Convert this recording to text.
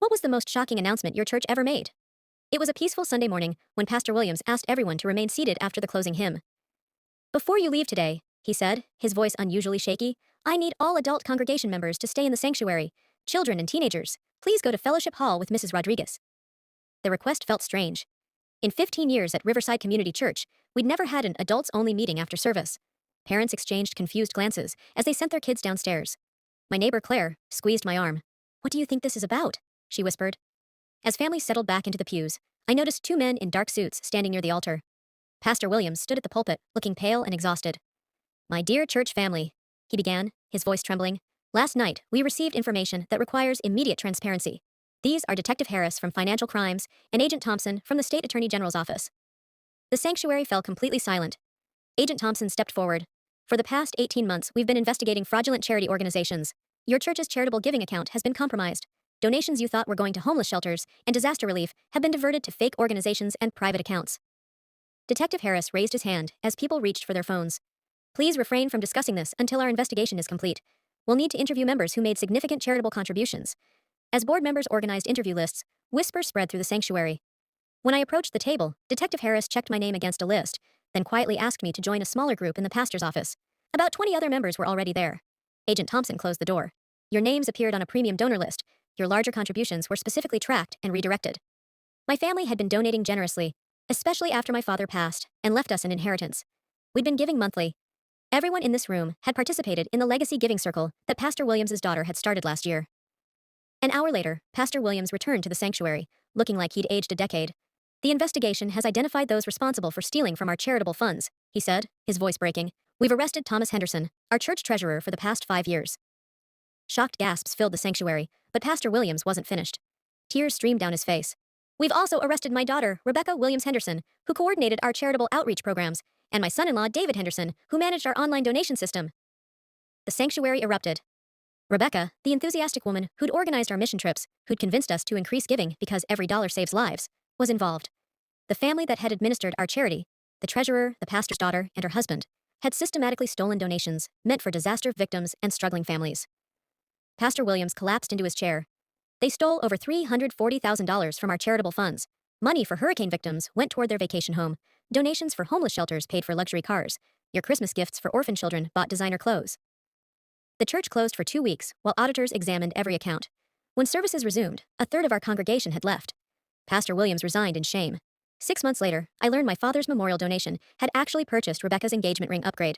What was the most shocking announcement your church ever made? It was a peaceful Sunday morning when Pastor Williams asked everyone to remain seated after the closing hymn. Before you leave today, he said, his voice unusually shaky, I need all adult congregation members to stay in the sanctuary. Children and teenagers, please go to Fellowship Hall with Mrs. Rodriguez. The request felt strange. In 15 years at Riverside Community Church, we'd never had an adults-only meeting after service. Parents exchanged confused glances as they sent their kids downstairs. My neighbor Claire squeezed my arm. What do you think this is about? She whispered. As families settled back into the pews, I noticed two men in dark suits standing near the altar. Pastor Williams stood at the pulpit, looking pale and exhausted. My dear church family, he began, his voice trembling. Last night, we received information that requires immediate transparency. These are Detective Harris from Financial Crimes and Agent Thompson from the State Attorney General's office. The sanctuary fell completely silent. Agent Thompson stepped forward. For the past 18 months, we've been investigating fraudulent charity organizations. Your church's charitable giving account has been compromised. Donations you thought were going to homeless shelters and disaster relief have been diverted to fake organizations and private accounts. Detective Harris raised his hand as people reached for their phones. Please refrain from discussing this until our investigation is complete. We'll need to interview members who made significant charitable contributions. As board members organized interview lists, whispers spread through the sanctuary. When I approached the table, Detective Harris checked my name against a list, then quietly asked me to join a smaller group in the pastor's office. About 20 other members were already there. Agent Thompson closed the door. Your names appeared on a premium donor list. Your larger contributions were specifically tracked and redirected. My family had been donating generously, especially after my father passed and left us an inheritance. We'd been giving monthly. Everyone in this room had participated in the legacy giving circle that Pastor Williams' daughter had started last year. An hour later, Pastor Williams returned to the sanctuary, looking like he'd aged a decade. The investigation has identified those responsible for stealing from our charitable funds, he said, his voice breaking. We've arrested Thomas Henderson, our church treasurer for the past 5 years. Shocked gasps filled the sanctuary, but Pastor Williams wasn't finished. Tears streamed down his face. We've also arrested my daughter, Rebecca Williams Henderson, who coordinated our charitable outreach programs, and my son-in-law, David Henderson, who managed our online donation system. The sanctuary erupted. Rebecca, the enthusiastic woman who'd organized our mission trips, who'd convinced us to increase giving because every dollar saves lives, was involved. The family that had administered our charity, the treasurer, the pastor's daughter, and her husband, had systematically stolen donations meant for disaster victims and struggling families. Pastor Williams collapsed into his chair. They stole over $340,000 from our charitable funds. Money for hurricane victims went toward their vacation home. Donations for homeless shelters paid for luxury cars. Your Christmas gifts for orphan children bought designer clothes. The church closed for 2 weeks while auditors examined every account. When services resumed, a third of our congregation had left. Pastor Williams resigned in shame. 6 months later, I learned my father's memorial donation had actually purchased Rebecca's engagement ring upgrade.